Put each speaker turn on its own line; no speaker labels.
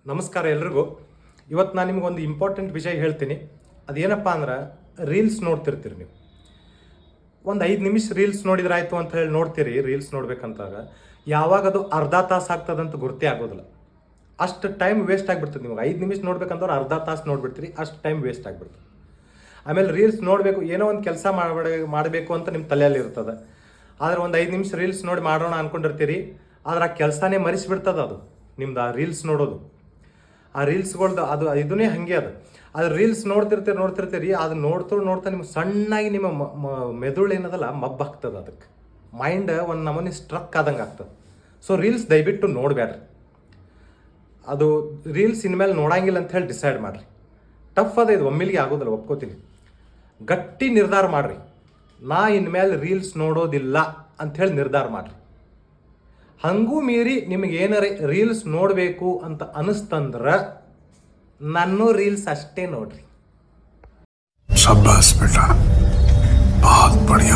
ನಮಸ್ಕಾರ ಎಲ್ರಿಗೂ. ಇವತ್ತು ನಾನು ನಿಮಗೊಂದು ಇಂಪಾರ್ಟೆಂಟ್ ವಿಷಯ ಹೇಳ್ತೀನಿ. ಅದೇನಪ್ಪ ಅಂದ್ರೆ, ರೀಲ್ಸ್ ನೋಡ್ತಿರ್ತೀರಿ ನೀವು. ಒಂದು 5 ನಿಮಿಷ ರೀಲ್ಸ್ ನೋಡಿದ್ರಾಯ್ತು ಅಂತ ಹೇಳಿ ನೋಡ್ತೀರಿ. ರೀಲ್ಸ್ ನೋಡ್ಬೇಕಂತಾಗ ಯಾವಾಗ ಅದು ಅರ್ಧ ತಾಸು ಆಗ್ತದಂತ ಗುರ್ತೇ ಆಗೋದಿಲ್ಲ. ಅಷ್ಟು ಟೈಮ್ ವೇಸ್ಟ್ ಆಗಿಬಿಡ್ತದೆ. ನಿಮ್ಗೆ 5 ನಿಮಿಷ ನೋಡ್ಬೇಕಂತವ್ರು ಅರ್ಧ ತಾಸು ನೋಡ್ಬಿಡ್ತೀರಿ, ಅಷ್ಟು ಟೈಮ್ ವೇಸ್ಟ್ ಆಗಿಬಿಡ್ತದೆ. ಆಮೇಲೆ ರೀಲ್ಸ್ ನೋಡಬೇಕು, ಏನೋ ಒಂದು ಕೆಲಸ ಮಾಡಬೇಕು ಅಂತ ನಿಮ್ಮ ತಲೆಯಲ್ಲಿ ಇರ್ತದೆ. ಆದರೆ ಒಂದು 5 ನಿಮಿಷ ರೀಲ್ಸ್ ನೋಡಿ ಮಾಡೋಣ ಅಂದ್ಕೊಂಡಿರ್ತೀರಿ, ಆದ್ರೆ ಆ ಕೆಲಸನೇ ಮರೆಸಿಬಿಡ್ತದೆ. ಅದು ನಿಮ್ದು ಆ ರೀಲ್ಸ್ ನೋಡೋದು, ಆ ರೀಲ್ಸ್ಗಳ್ದು ಅದು ಇದನ್ನೇ ಹಾಗೆ ಅದು ರೀಲ್ಸ್ ನೋಡ್ತಿರ್ತೀರಿ. ಅದು ನೋಡ್ತಾ ನಿಮ್ಗೆ ಸಣ್ಣಾಗಿ ನಿಮ್ಮ ಮೆದುಳು ಏನದಲ್ಲ ಮಬ್ಬಾಗ್ತದೆ. ಅದಕ್ಕೆ ಮೈಂಡ್ ಒಂದು ನಮೂನಿ ಸ್ಟ್ರಕ್ ಆದಂಗೆ ಆಗ್ತದೆ. ಸೊ ರೀಲ್ಸ್ ದಯವಿಟ್ಟು ನೋಡಬೇಡ್ರಿ. ಅದು ರೀಲ್ಸ್ ಇನ್ಮೇಲೆ ನೋಡಂಗಿಲ್ಲ ಅಂತ ಹೇಳಿ ಡಿಸೈಡ್ ಮಾಡಿರಿ. ಟಫ್ ಅದ ಇದು, ಒಮ್ಮಿಲಿಗೆ ಆಗೋದಿಲ್ಲ, ಒಪ್ಕೋತೀನಿ. ಗಟ್ಟಿ ನಿರ್ಧಾರ ಮಾಡಿರಿ, ನಾ ಇನ್ಮೇಲೆ ರೀಲ್ಸ್ ನೋಡೋದಿಲ್ಲ ಅಂಥೇಳಿ ನಿರ್ಧಾರ ಮಾಡಿರಿ. ಹಂಗೂ ಮೀರಿ ನಿಮಗೆ ಏನಾರ ರೀಲ್ಸ್ ನೋಡಬೇಕು ಅಂತ ಅನಿಸ್ತಂದ್ರೆ ನಾನು ರೀಲ್ಸ್ ಅಷ್ಟೇ ನೋಡ್ರಿ.
शाबाश बेटा, बहुत बढ़िया.